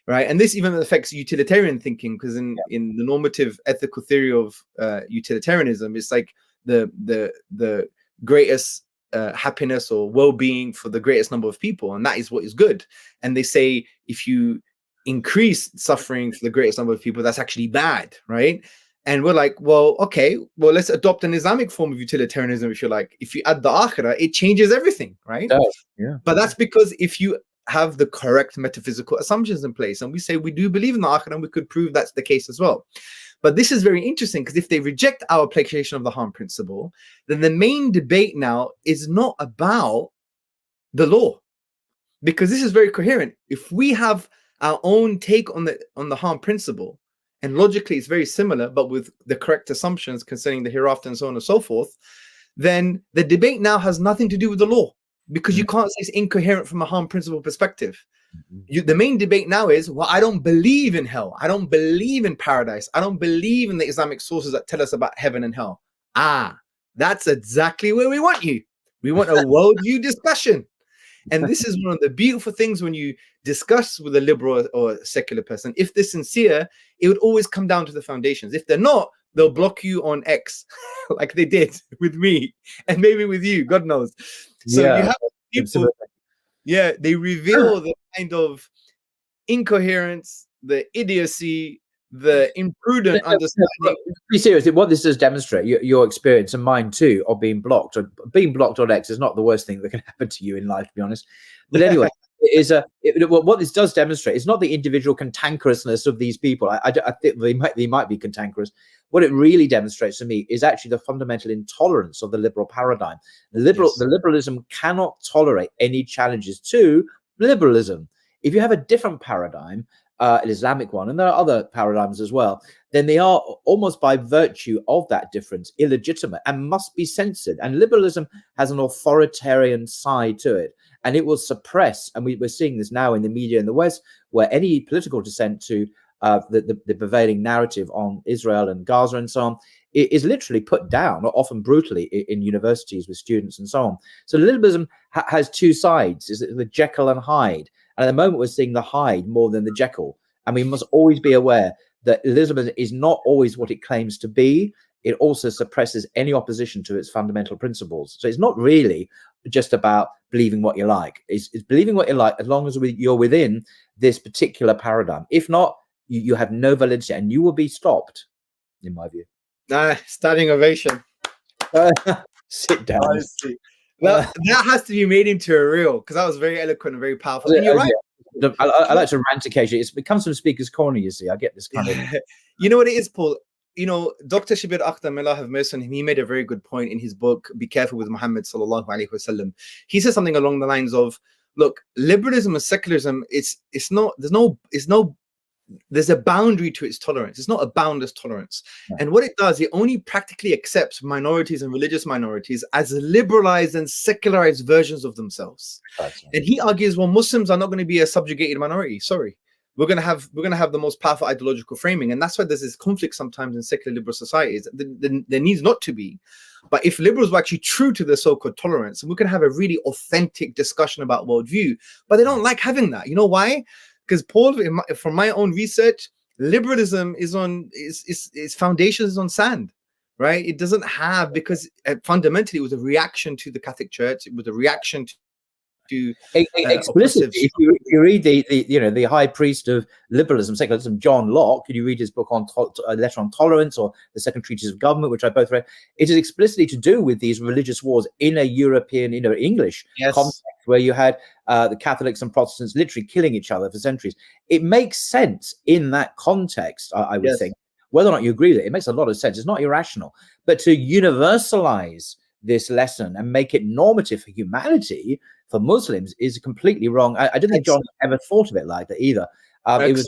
right? And this even affects utilitarian thinking, because in the normative ethical theory of utilitarianism, it's like the greatest happiness or well-being for the greatest number of people, and that is what is good. And they say if you increase suffering for the greatest number of people, that's actually bad, right? And we're like, well, okay, well, let's adopt an Islamic form of utilitarianism, if you like. If you add the akhirah, it changes everything, right? Yeah. But that's because if you have the correct metaphysical assumptions in place, and we say we do believe in the akhirah, and we could prove that's the case as well. But this is very interesting, because if they reject our application of the harm principle, then the main debate now is not about the law, because this is very coherent. If we have our own take on the harm principle, and logically it's very similar, but with the correct assumptions concerning the hereafter and so on and so forth, then the debate now has nothing to do with the law, because you can't say it's incoherent from a harm principle perspective. The main debate now is, well, I don't believe in hell. I don't believe in paradise. I don't believe in the Islamic sources that tell us about heaven and hell. That's exactly where we want you. We want a worldview discussion. And this is one of the beautiful things when you discuss with a liberal or secular person. If they're sincere, it would always come down to the foundations. If they're not, they'll block you on X, like they did with me, and maybe with you, God knows. So you have people, they reveal the kind of incoherence, the idiocy, the imprudent understanding. Be serious. What this does demonstrate, your experience and mine too, of being blocked. Being blocked on X is not the worst thing that can happen to you in life, to be honest. But anyway, what this does demonstrate is not the individual cantankerousness of these people. I think they might be cantankerous. What it really demonstrates to me is actually the fundamental intolerance of the liberal paradigm. The liberalism cannot tolerate any challenges to liberalism. If you have a different paradigm, an Islamic one, and there are other paradigms as well, then they are almost by virtue of that difference illegitimate and must be censored. And liberalism has an authoritarian side to it, and it will suppress, and we're seeing this now in the media in the West, where any political dissent to the prevailing narrative on Israel and Gaza and so on is literally put down, often brutally, in universities with students and so on. So liberalism has two sides, is the Jekyll and Hyde. And at the moment, we're seeing the Hyde more than the Jekyll. And we must always be aware that liberalism is not always what it claims to be. It also suppresses any opposition to its fundamental principles. So it's not really just about believing what you like. It's believing what you like as long as you're within this particular paradigm. If not, you have no validity, and you will be stopped, in my view. Standing ovation. Sit down. Well, that has to be made into a reel, because that was very eloquent and very powerful. And you're right. I like to rant occasionally. It comes from Speaker's Corner, you see. I get this kind of... You know what it is, Paul? You know, Dr. Shabir Akhtar, may Allah have mercy on him, he made a very good point in his book, Be Careful with Muhammad sallallahu alaihi wasallam. He said something along the lines of, look, liberalism and secularism, there's a boundary to its tolerance. It's not a boundless tolerance. Yeah. And what it does, it only practically accepts minorities and religious minorities as liberalized and secularized versions of themselves. Right. And he argues, well, Muslims are not going to be a subjugated minority. Sorry. We're going to have the most powerful ideological framing. And that's why there's this conflict sometimes in secular liberal societies. There needs not to be. But if liberals were actually true to their so-called tolerance, we can have a really authentic discussion about worldview. But they don't like having that. You know why? Because Paul, from my own research, liberalism its foundations is on sand, right? It doesn't have, because fundamentally it was a reaction to the Catholic Church. It was a reaction to explicitly. If you read the high priest of liberalism, secularism, John Locke, and you read his book on a letter on tolerance, or the Second Treatise of Government, which I both read, it is explicitly to do with these religious wars in a European, English context, where you had the Catholics and Protestants literally killing each other for centuries. It makes sense in that context, I would think. Whether or not you agree with it, it makes a lot of sense. It's not irrational. But to universalize this lesson and make it normative for humanity, for Muslims, is completely wrong. I don't think John ever thought of it like that either. It was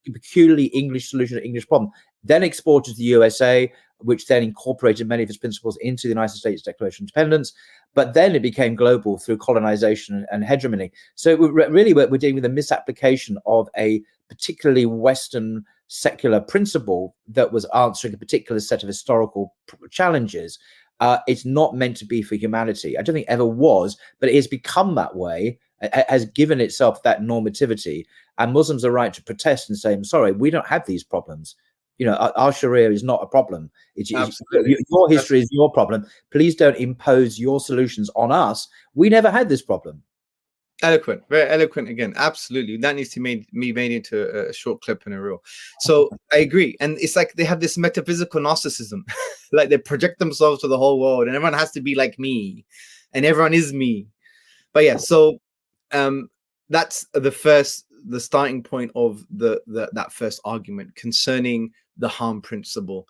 a peculiarly English solution to an English problem, then exported to the USA, which then incorporated many of its principles into the United States Declaration of Independence. But then it became global through colonization and hegemony. So we're dealing with a misapplication of a particularly Western secular principle that was answering a particular set of historical challenges. It's not meant to be for humanity. I don't think it ever was, but it has become that way, has given itself that normativity. And Muslims are right to protest and say, I'm sorry, we don't have these problems. You know, our Sharia is not a problem. Absolutely. Your history is your problem. Please don't impose your solutions on us. We never had this problem. Eloquent, very eloquent again. Absolutely. That needs to be made into a short clip and a reel. So I agree. And it's like they have this metaphysical narcissism. Like they project themselves to the whole world and everyone has to be like me and everyone is me. But yeah, so that's the starting point of that first argument concerning the harm principle.